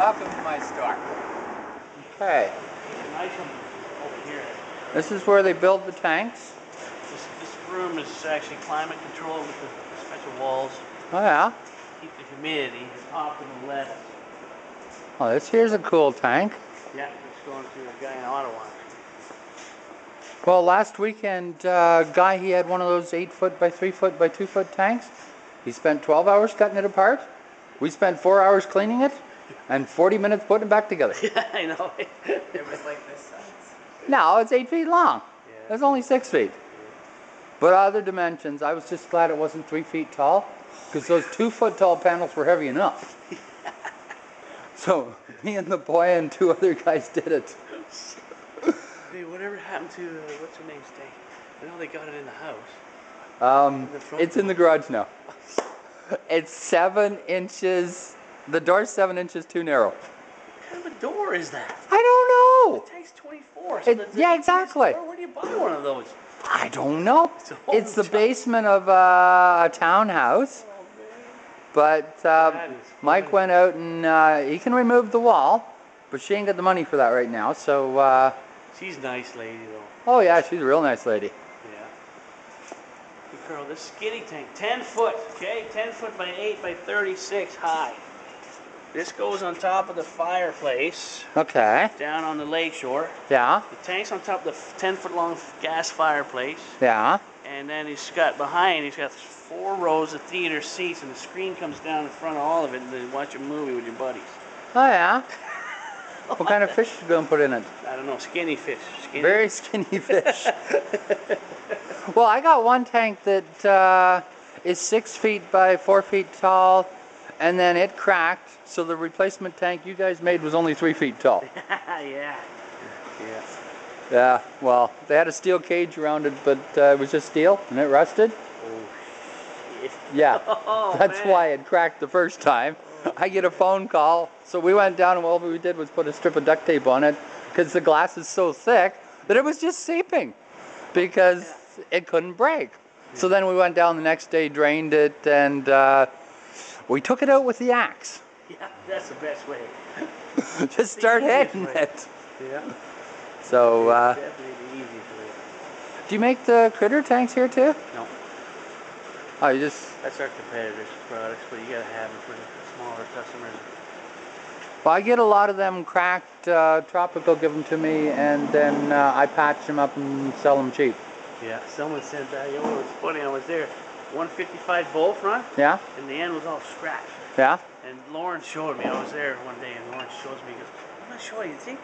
Welcome to my store. Okay. Nice one over here. This is where they build the tanks. This room is actually climate controlled with the special walls. Oh yeah? Keep the humidity at optimal levels. Oh, this here's a cool tank. Yeah, it's going to a guy in Ottawa. Well, last weekend, guy, he had one of those 8 foot by 3 foot by 2 foot tanks. He spent 12 hours cutting it apart. We spent 4 hours cleaning it and 40 minutes putting it back together. Yeah, I know. It was like this size. No, it's 8 feet long. Yeah. It's only 6 feet. But other dimensions, I was just glad it wasn't 3 feet tall, because those 2 foot tall panels were heavy enough. So me and the boy and 2 other guys did it. Hey, whatever happened to, what's her name's tank? I know they got it in the house. It's in the garage now. It's 7 inches, the door's 7 inches too narrow. What kind of a door is that? I don't know. The tank's 24. Yeah, exactly. Where do you buy one of those? I don't know. It's the basement of a townhouse. Oh, But Mike went out and he can remove the wall, but she ain't got the money for that right now. So she's a nice lady though. oh yeah, she's a real nice lady. Yeah. Hey Carl, this skinny tank, 10 foot, okay? 10 foot by 8 by 36 high. This goes on top of the fireplace. Okay. Down on the lake shore. Yeah. The tank's on top of the 10 foot long gas fireplace. Yeah. And then he's got 4 rows of theater seats, and the screen comes down in front of all of it, and then watch a movie with your buddies. Oh yeah. What kind of fish you gonna put in it? I don't know, skinny fish. Very skinny fish. Well, I got one tank that is 6 feet by 4 feet tall, and then it cracked. So the replacement tank you guys made was only 3 feet tall. Yeah. Yeah. Yeah. Well, they had a steel cage around it, but it was just steel, and it rusted. Oh, shit. Yeah. Oh, That's man. why it cracked the first time. I get a phone call. So we went down, and all we did was put a strip of duct tape on it, because the glass is so thick that it was just seeping, because it couldn't break. So then we went down the next day, drained it, and we took it out with the axe. Yeah, that's the best way. Just start hitting it. Yeah. So, Definitely the easiest way. do you make the critter tanks here too? No. Oh, you just... That's our competitors' products, but you gotta have them for the smaller customers. Well, I get a lot of them cracked. Tropical give them to me, and then I patch them up and sell them cheap. Yeah, someone said that. You know, it was funny. I was there. 155 volt run. Yeah? And the end was all scratched. Yeah? And Lauren showed me. I was there one day, and Lauren shows me. He goes, "I'm not sure. You think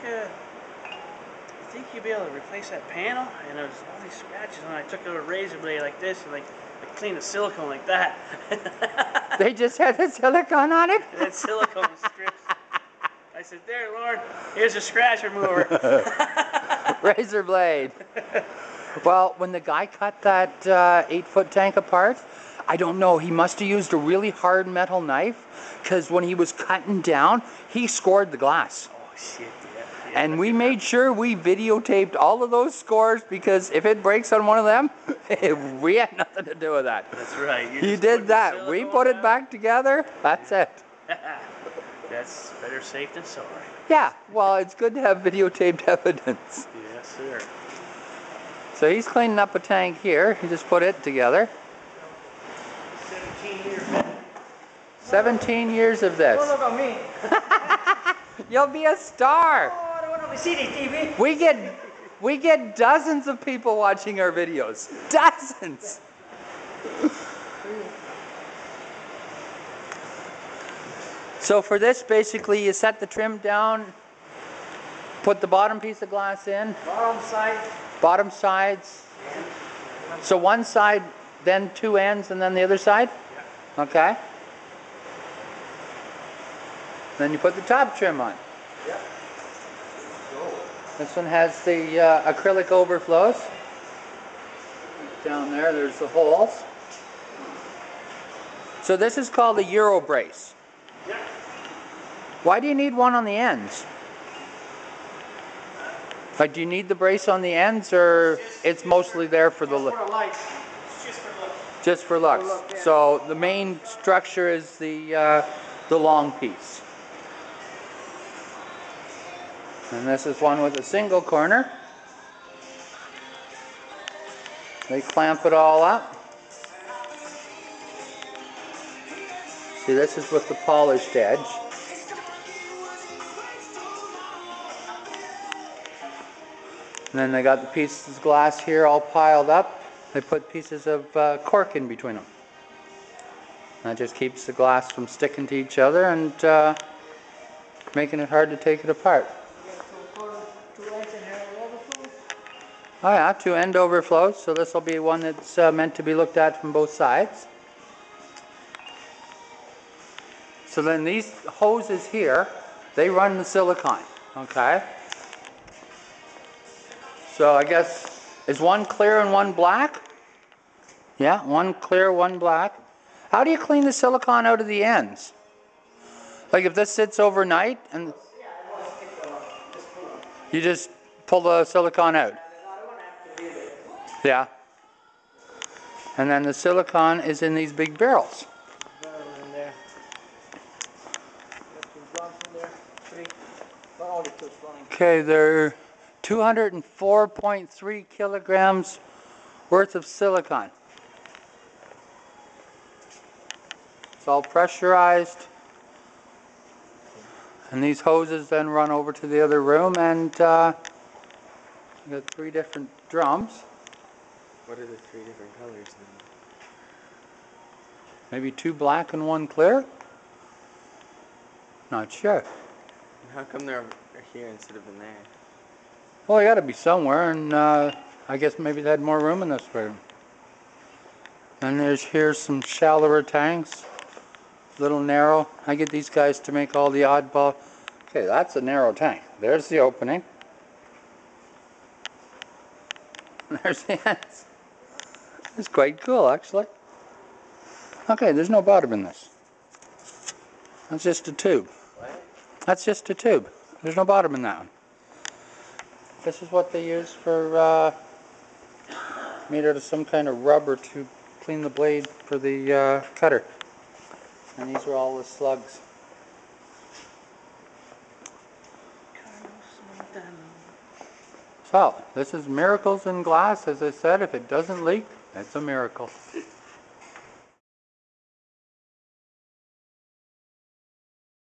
you'd be able to replace that panel?" And there was all these scratches, and I took a razor blade like this, and I cleaned the silicone like that. They just had the silicone on it? And then silicone strips. I said, "There, Lauren. Here's a scratch remover." Razor blade. Well, when the guy cut that 8 foot tank apart, I don't know, he must have used a really hard metal knife, because when he was cutting down, he scored the glass. Oh, shit, yeah. And we made sure we videotaped all of those scores, because if it breaks on one of them, we had nothing to do with that. That's right. He did that. We put it back together. That's it. That's better safe than sorry. Yeah, well, it's good to have videotaped evidence. Yes, sir. So he's cleaning up a tank here. He just put it together. 17 years. 17 years of this. Oh, look at me. You'll be a star. Oh, I don't want to be seeing TV. We get dozens of people watching our videos. Dozens. So for this, basically, you set the trim down, put the bottom piece of glass in. Bottom side. Bottom sides. So one side, then 2 ends, and then the other side? Yeah. Okay. Then you put the top trim on. Yeah. This one has the acrylic overflows. Down there, there's the holes. So this is called a Euro brace. Yeah. Why do you need one on the ends? Like, do you need the brace on the ends, or it's mostly there for the look? For the lights. It's just for look. Just for looks. For look, yeah. So the main structure is the long piece. And this is one with a single corner. They clamp it all up. See, this is with the polished edge. And then they got the pieces of glass here all piled up. They put pieces of cork in between them. That just keeps the glass from sticking to each other and making it hard to take it apart. Oh yeah, 2 end overflows, so this will be one that's meant to be looked at from both sides. So then these hoses here, they run the silicone, okay? So I guess, is one clear and one black? Yeah, one clear, one black. How do you clean the silicone out of the ends? Like if this sits overnight and you just pull the silicone out? Yeah. And then the silicone is in these big barrels. In there. Okay, they're 204.3 kilograms worth of silicone. It's all pressurized. And these hoses then run over to the other room, and we got 3 different drums. What are the 3 different colors then? Maybe 2 black and 1 clear? Not sure. And how come they're here instead of in there? Well, they got to be somewhere, and I guess maybe they had more room in this room. And here's some shallower tanks, little narrow. I get these guys to make all the oddball. Okay, that's a narrow tank. There's the opening. There's the ends. It's quite cool, actually. Okay, there's no bottom in this. That's just a tube. What? That's just a tube. There's no bottom in that one. This is what they use for, made out of some kind of rubber to clean the blade for the cutter. And these are all the slugs. So, this is miracles in glass. As I said, if it doesn't leak, it's a miracle.